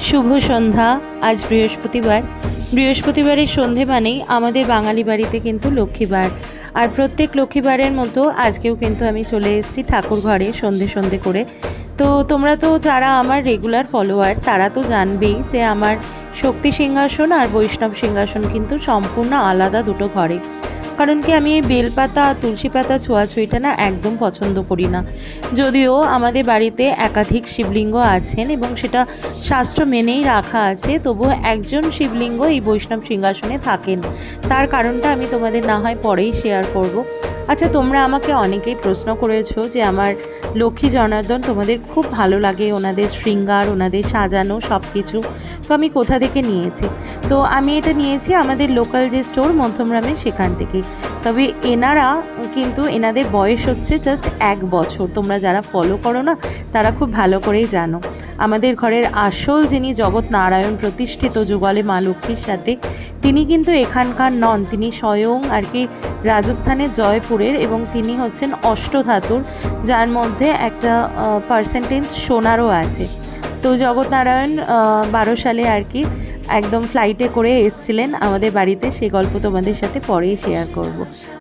শুভ সন্ধ্যা। আজ বৃহস্পতিবারের সন্ধে মানেই আমাদের বাঙালি বাড়িতে কিন্তু লক্ষ্মীবার। আর প্রত্যেক লক্ষ্মীবারের মতো আজকেও কিন্তু আমি চলে এসেছি ঠাকুর ঘরে সন্ধে করে। তো তোমরা তো যারা আমার রেগুলার ফলোয়ার তারা তো জানবেই যে আমার শক্তি সিংহাসন আর বৈষ্ণব সিংহাসন কিন্তু সম্পূর্ণ আলাদা দুটো ঘরে। কারণ কি আমি এই বেলপাতা তুলসী পাতা ছোঁয়াছুঁইটা না একদম পছন্দ করি না। যদিও আমাদের বাড়িতে একাধিক শিবলিঙ্গ আছেন এবং সেটা শাস্ত্র মেনেই রাখা আছে, তবুও একজন শিবলিঙ্গ এই বৈষ্ণব সিংহাসনে থাকেন। তার কারণটা আমি তোমাদের না হয় পরেই শেয়ার করব। আচ্ছা, তোমরা আমাকে অনেকেই প্রশ্ন করেছো যে আমার লক্ষ্মী জনার্দন তোমাদের খুব ভালো লাগে, ওনাদের শৃঙ্গার, ওনাদের সাজানো সব কিছু, তো আমি কোথা থেকে নিয়েছি। তো আমি এটা নিয়েছি আমাদের লোকাল যে স্টোর মধ্যমগ্রামে সেখান থেকে। তবে এনাদের বয়স হচ্ছে জাস্ট 1 বছর। তোমরা যারা ফলো করো না তারা খুব ভালো করেই জানো। আমাদের ঘরের আসল যিনি জগৎ নারায়ণ প্রতিষ্ঠিত যুগলে মা লক্ষ্মীর সাথে, তিনি কিন্তু এখানকার নন, তিনি স্বয়ং আর কি রাজস্থানের জয়পুরের, এবং তিনি হচ্ছেন অষ্টধাতুর, যার মধ্যে একটা পার্সেন্টেজ সোনারও আছে। তো জগৎনারায়ণ 12 সালে আর কি একদম ফ্লাইটে করে এসছিলেন আমাদের বাড়িতে, সেই গল্প তোমাদের সাথে পরেই শেয়ার করব।